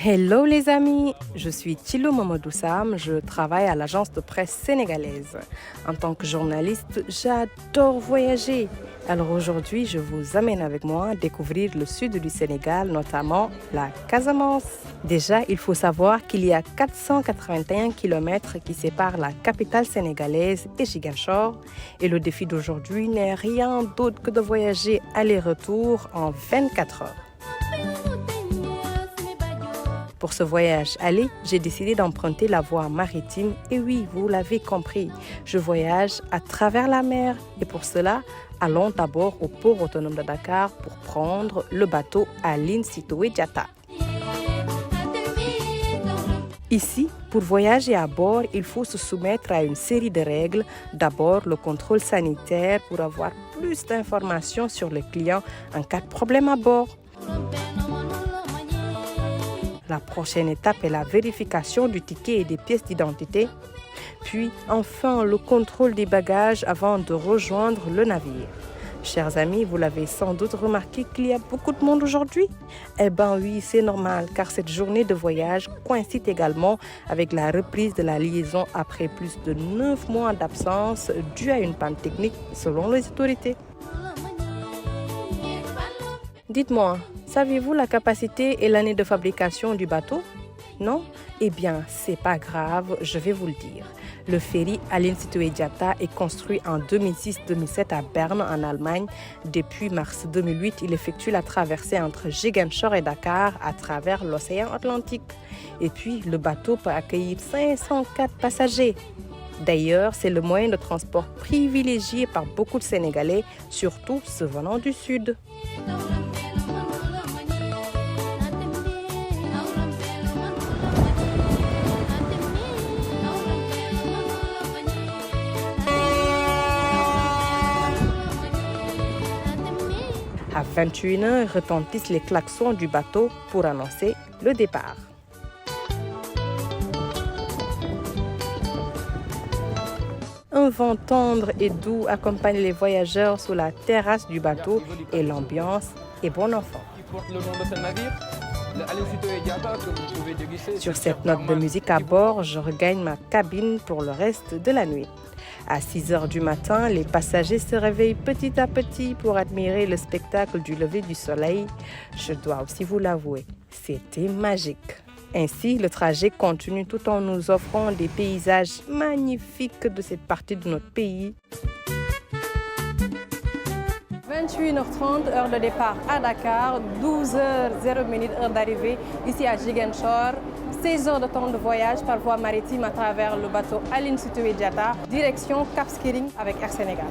Hello les amis, je suis Thilo Mamadou Sam, je travaille à l'agence de presse sénégalaise. En tant que journaliste, j'adore voyager. Alors aujourd'hui, je vous amène avec moi découvrir le sud du Sénégal, notamment la Casamance. Déjà, il faut savoir qu'il y a 481 km qui séparent la capitale sénégalaise et Ziguinchor. Et le défi d'aujourd'hui n'est rien d'autre que de voyager aller-retour en 24 heures. Pour ce voyage aller, j'ai décidé d'emprunter la voie maritime et oui, vous l'avez compris, je voyage à travers la mer et pour cela, allons d'abord au port autonome de Dakar pour prendre le bateau Aline Sitoé Diatta. Ici, pour voyager à bord, il faut se soumettre à une série de règles. D'abord, le contrôle sanitaire pour avoir plus d'informations sur le client en cas de problème à bord. La prochaine étape est la vérification du ticket et des pièces d'identité. Puis, enfin, le contrôle des bagages avant de rejoindre le navire. Chers amis, vous l'avez sans doute remarqué qu'il y a beaucoup de monde aujourd'hui. Eh bien oui, c'est normal car cette journée de voyage coïncide également avec la reprise de la liaison après plus de 9 mois d'absence due à une panne technique selon les autorités. Dites-moi, saviez-vous la capacité et l'année de fabrication du bateau? Non? Eh bien, c'est pas grave, je vais vous le dire. Le ferry Aline Sitoé Diatta est construit en 2006-2007 à Berne, en Allemagne. Depuis mars 2008, il effectue la traversée entre Ziguinchor et Dakar à travers l'océan Atlantique. Et puis, le bateau peut accueillir 504 passagers. D'ailleurs, c'est le moyen de transport privilégié par beaucoup de Sénégalais, surtout ceux venant du sud. À 21h, retentissent les klaxons du bateau pour annoncer le départ. Un vent tendre et doux accompagne les voyageurs sous la terrasse du bateau et l'ambiance est bon enfant. Sur cette note de musique à bord, je regagne ma cabine pour le reste de la nuit. À 6 heures du matin, les passagers se réveillent petit à petit pour admirer le spectacle du lever du soleil. Je dois aussi vous l'avouer, c'était magique. Ainsi, le trajet continue tout en nous offrant des paysages magnifiques de cette partie de notre pays. 21h30, heure de départ à Dakar, 12h00 heure d'arrivée ici à Ziguinchor. 16 heures de temps de voyage par voie maritime à travers le bateau Aline Sitoé Diatta, direction Cap Skirring avec Air Sénégal.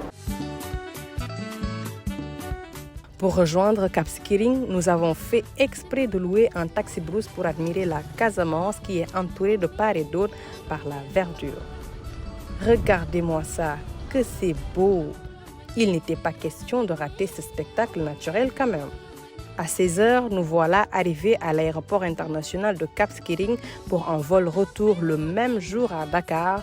Pour rejoindre Cap Skirring, nous avons fait exprès de louer un taxi-brousse pour admirer la Casamance qui est entourée de part et d'autre par la verdure. Regardez-moi ça, que c'est beau! Il n'était pas question de rater ce spectacle naturel quand même. À 16 heures, nous voilà arrivés à l'aéroport international de Cap Skirring pour un vol retour le même jour à Dakar.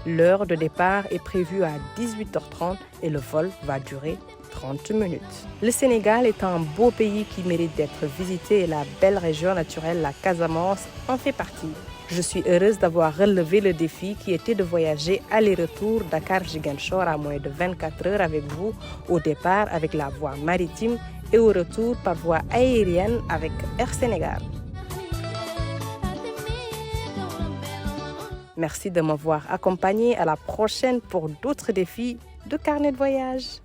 L'heure de départ est prévue à 18h30 et le vol va durer 30 minutes. Le Sénégal est un beau pays qui mérite d'être visité et la belle région naturelle, la Casamance, en fait partie. Je suis heureuse d'avoir relevé le défi qui était de voyager aller-retour Dakar-Ziguinchor à moins de 24 heures avec vous, au départ avec la voie maritime et au retour par voie aérienne avec Air Sénégal. Merci de m'avoir accompagné. À la prochaine pour d'autres défis de carnet de voyage.